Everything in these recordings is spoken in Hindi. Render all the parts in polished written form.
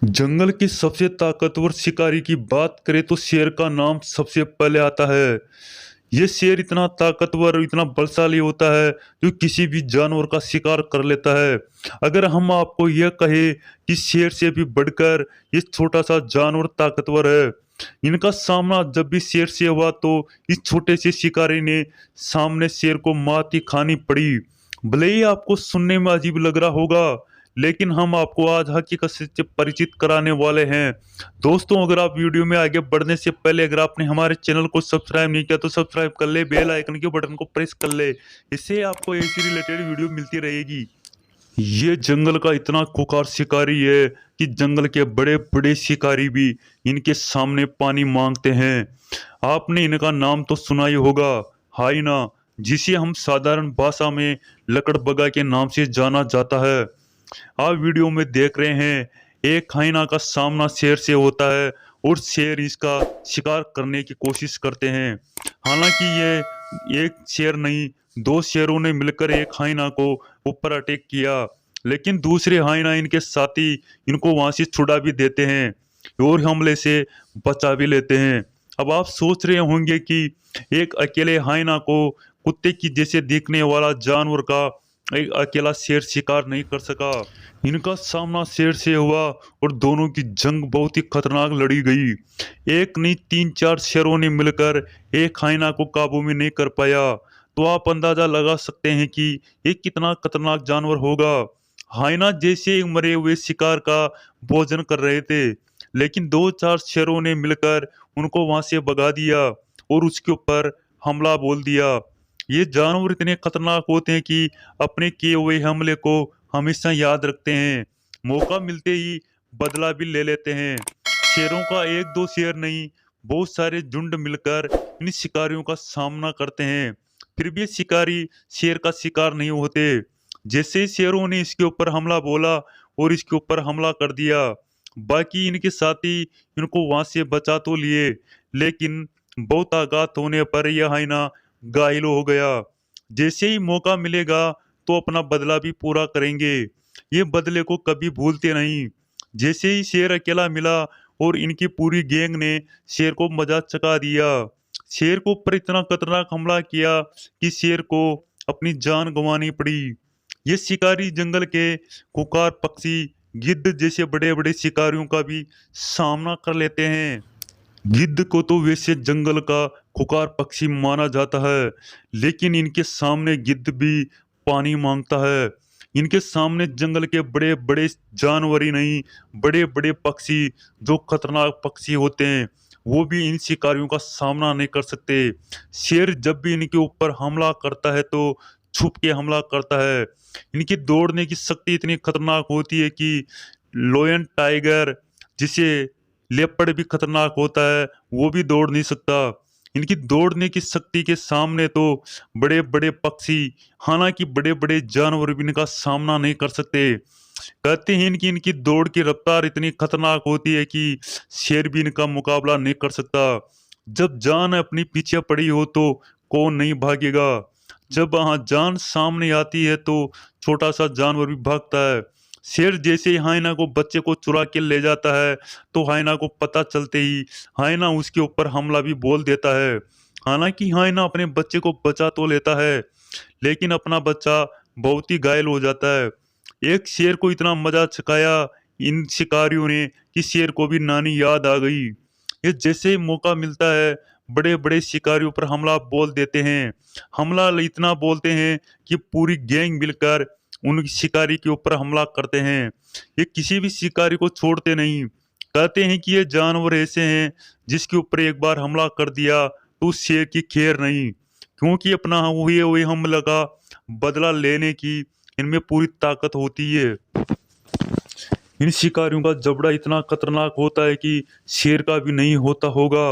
जंगल के सबसे ताकतवर शिकारी की बात करें तो शेर का नाम सबसे पहले आता है। ये शेर इतना ताकतवर और इतना बलशाली होता है जो किसी भी जानवर का शिकार कर लेता है। अगर हम आपको यह कहे कि शेर से भी बढ़कर ये छोटा सा जानवर ताकतवर है, इनका सामना जब भी शेर से हुआ तो इस छोटे से शिकारी ने सामने शेर को मात ही खानी पड़ी। भले ही आपको सुनने में अजीब लग रहा होगा, लेकिन हम आपको आज हकीकत से परिचित कराने वाले हैं। दोस्तों, अगर आप वीडियो में आगे बढ़ने से पहले अगर आपने हमारे चैनल को सब्सक्राइब नहीं किया तो सब्सक्राइब कर ले, बेल आइकन के बटन को प्रेस कर ले। इससे आपको ऐसी रिलेटेड वीडियो मिलती रहेगी। ये जंगल का इतना खुंखार शिकारी है कि जंगल के बड़े बड़े शिकारी भी इनके सामने पानी मांगते हैं। आपने इनका नाम तो सुना ही होगा, हाइना, जिसे हम साधारण भाषा में लकड़बग्गा के नाम से जाना जाता है। आप वीडियो में देख रहे हैं, एक हाइना का सामना शेर से होता है और शेर इसका शिकार करने की कोशिश करते हैं। हालांकि ये एक शेर नहीं, दो शेरों ने मिलकर एक हाइना को ऊपर अटैक किया, लेकिन दूसरे हाइना इनके साथी इनको वहां से छुड़ा भी देते हैं और हमले से बचा भी लेते हैं। अब आप सोच रहे होंगे कि एक अकेले हाइना को कुत्ते की जैसे दिखने वाला जानवर का एक अकेला शेर शिकार नहीं कर सका। इनका सामना शेर से हुआ और दोनों की जंग बहुत ही खतरनाक लड़ी गई। एक नहीं, तीन चार शेरों ने मिलकर एक हाइना को काबू में नहीं कर पाया। तो आप अंदाजा लगा सकते हैं कि ये कितना खतरनाक जानवर होगा। हाइना जैसे एक मरे हुए शिकार का भोजन कर रहे थे, लेकिन दो चार शेरों ने मिलकर उनको वहां से भगा दिया और उसके ऊपर हमला बोल दिया। ये जानवर इतने खतरनाक होते हैं कि अपने किए हुए हमले को हमेशा याद रखते हैं, मौका मिलते ही बदला भी ले लेते हैं। शेरों का एक दो शेर नहीं, बहुत सारे झुंड मिलकर इन शिकारियों का सामना करते हैं, फिर भी ये शिकारी शेर का शिकार नहीं होते। जैसे ही शेरों ने इसके ऊपर हमला बोला और इसके ऊपर हमला कर दिया, बाकी इनके साथी इनको वहां से बचा तो लिए, लेकिन बहुत आघात होने पर यह हाइना घायल हो गया। जैसे ही मौका मिलेगा तो अपना बदला भी पूरा करेंगे, ये बदले को कभी भूलते नहीं। जैसे ही शेर अकेला मिला और इनकी पूरी गैंग ने शेर को मजाक चखा दिया। शेर को ऊपर इतना खतरनाक हमला किया कि शेर को अपनी जान गंवानी पड़ी। ये शिकारी जंगल के खुंखार पक्षी गिद्ध जैसे बड़े बड़े शिकारियों का भी सामना कर लेते हैं। गिद्ध को तो वैसे जंगल का खुकार पक्षी माना जाता है, लेकिन इनके सामने गिद्ध भी पानी मांगता है। इनके सामने जंगल के बड़े बड़े जानवर ही नहीं, बड़े बड़े पक्षी जो खतरनाक पक्षी होते हैं वो भी इन शिकारियों का सामना नहीं कर सकते। शेर जब भी इनके ऊपर हमला करता है तो छुप के हमला करता है। इनकी दौड़ने की शक्ति इतनी खतरनाक होती है कि लोयन टाइगर, जिसे लेपर्ड भी खतरनाक होता है, वो भी दौड़ नहीं सकता। इनकी दौड़ने की शक्ति के सामने तो बड़े बड़े पक्षी, हालांकि बड़े बड़े जानवर भी इनका सामना नहीं कर सकते। कहते हैं कि इनकी दौड़ की रफ्तार इतनी खतरनाक होती है कि शेर भी इनका मुकाबला नहीं कर सकता। जब जान अपनी पीछे पड़ी हो तो कौन नहीं भागेगा। जब वहां जान सामने आती है तो छोटा सा जानवर भी भागता है। शेर जैसे ही हाइना को बच्चे को चुरा के ले जाता है तो हाइना को पता चलते ही हाइना उसके ऊपर हमला भी बोल देता है। हालांकि हाइना अपने बच्चे को बचा तो लेता है, लेकिन अपना बच्चा बहुत ही घायल हो जाता है। एक शेर को इतना मजा चखाया इन शिकारियों ने कि शेर को भी नानी याद आ गई। ये जैसे ही मौका मिलता है बड़े बड़े शिकारियों पर हमला बोल देते हैं। हमला इतना बोलते हैं कि पूरी गैंग मिलकर उन शिकारी के ऊपर हमला करते हैं। ये किसी भी शिकारी को छोड़ते नहीं। कहते हैं कि ये जानवर ऐसे हैं जिसके ऊपर एक बार हमला कर दिया तो उस शेर की खैर नहीं, क्योंकि अपना हुए हुए हमला का बदला लेने की इनमें पूरी ताकत होती है। इन शिकारियों का जबड़ा इतना खतरनाक होता है कि शेर का भी नहीं होता होगा।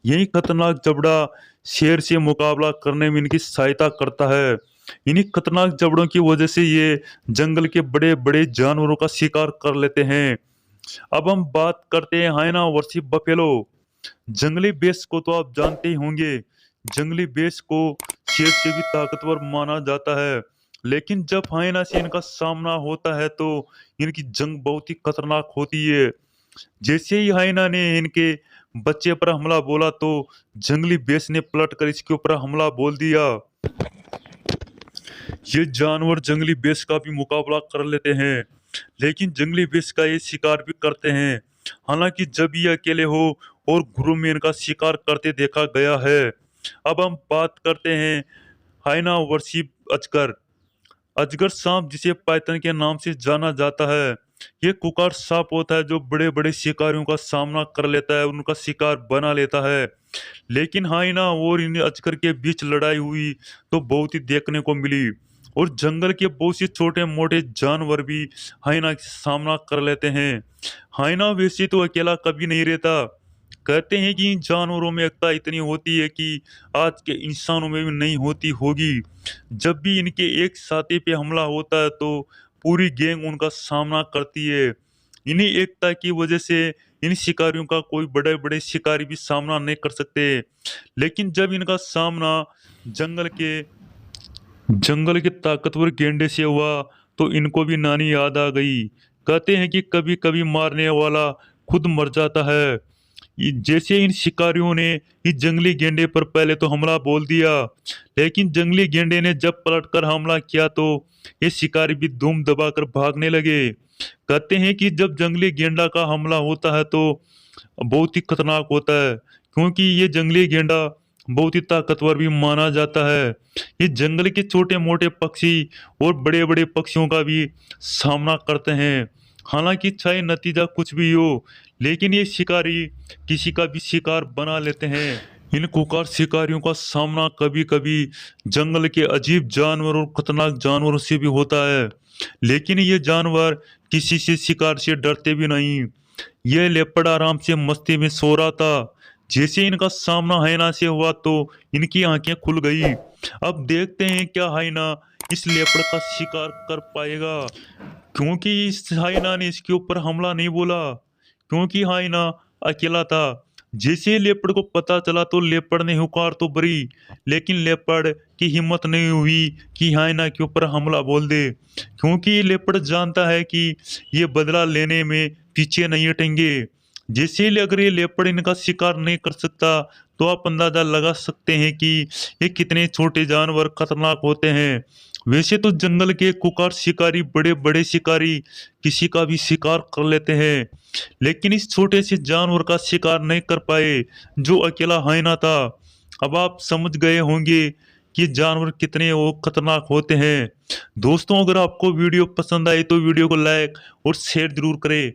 यही खतरनाक जबड़ा शेर से मुकाबला करने में इनकी सहायता करता है। इन्हीं खतरनाक जबड़ों की वजह से ये जंगल के बड़े बड़े जानवरों का शिकार कर लेते हैं। अब हम बात करते हैं हाइना वर्सेस बफेलो। जंगली बेस को तो आप जानते ही होंगे। जंगली बेस को शेर से भी ताकतवर माना जाता है, लेकिन जब हाइना से इनका सामना होता है तो इनकी जंग बहुत ही खतरनाक होती है। जैसे ही हाइना ने इनके बच्चे पर हमला बोला तो जंगली बेस ने पलटकर इसके ऊपर हमला बोल दिया। ये जानवर जंगली बेस का भी मुकाबला कर लेते हैं, लेकिन जंगली बेस का ये शिकार भी करते हैं। हालांकि जब ये अकेले हो और ग्रुप में इनका शिकार करते देखा गया है। अब हम बात करते हैं हाइना वर्सी अजगर। अजगर सांप, जिसे पाइथन के नाम से जाना जाता है, ये कुकार सांप होता है जो बड़े बड़े शिकारियों का सामना कर लेता है, उनका शिकार बना लेता है। लेकिन हाइना और इन अजगर के बीच लड़ाई हुई तो बहुत ही देखने को मिली, और जंगल के बहुत से छोटे मोटे जानवर भी हाइना का सामना कर लेते हैं। हाइना वैसे तो अकेला कभी नहीं रहता। कहते हैं कि इन जानवरों में एकता इतनी होती है कि आज के इंसानों में भी नहीं होती होगी। जब भी इनके एक साथी पे हमला होता है तो पूरी गैंग उनका सामना करती है। इन्हीं एकता की वजह से इन शिकारियों का कोई बड़े बड़े शिकारी भी सामना नहीं कर सकते। लेकिन जब इनका सामना जंगल के जंगल के ताकतवर गेंडे से हुआ तो इनको भी नानी याद आ गई। कहते हैं कि कभी कभी मारने वाला खुद मर जाता है। जैसे इन शिकारियों ने इस जंगली गेंडे पर पहले तो हमला बोल दिया, लेकिन जंगली गेंडे ने जब पलटकर हमला किया तो ये शिकारी भी धूम दबाकर भागने लगे। कहते हैं कि जब जंगली गेंडा का हमला होता है तो बहुत ही खतरनाक होता है, क्योंकि ये जंगली गेंडा बहुत ही ताकतवर भी माना जाता है। ये जंगल के छोटे मोटे पक्षी और बड़े बड़े पक्षियों का भी सामना करते हैं। हालांकि चाहे नतीजा कुछ भी हो, लेकिन ये शिकारी किसी का भी शिकार बना लेते हैं। इन कुकार शिकारियों का सामना कभी कभी जंगल के अजीब जानवर और खतरनाक जानवरों से भी होता है, लेकिन ये जानवर किसी से शिकार से डरते भी नहीं। यह लेपर्ड आराम से मस्ती में सो रहा था। जैसे इनका सामना हाइना से हुआ तो इनकी आंखें खुल गई। अब देखते हैं क्या हाइना इस लेपर्ड का शिकार कर पाएगा, क्योंकि इस हाइना ने इसके ऊपर हमला नहीं बोला, क्योंकि हाइना अकेला था। जैसे ही लेपर्ड को पता चला तो लेपर्ड ने हुकार तो भरी, लेकिन लेपर्ड की हिम्मत नहीं हुई कि हाइना के ऊपर हमला बोल दे, क्योंकि लेपर्ड जानता है कि ये बदला लेने में पीछे नहीं हटेंगे। जैसे ही अगर ये लेपर्ड इनका शिकार नहीं कर सकता तो आप अंदाजा लगा सकते हैं कि ये कितने छोटे जानवर खतरनाक होते हैं। वैसे तो जंगल के कुकार शिकारी बड़े बड़े शिकारी किसी का भी शिकार कर लेते हैं, लेकिन इस छोटे से जानवर का शिकार नहीं कर पाए जो अकेला हाइना था। अब आप समझ गए होंगे कि जानवर कितने वो खतरनाक होते हैं। दोस्तों, अगर आपको वीडियो पसंद आई तो वीडियो को लाइक और शेयर जरूर करें।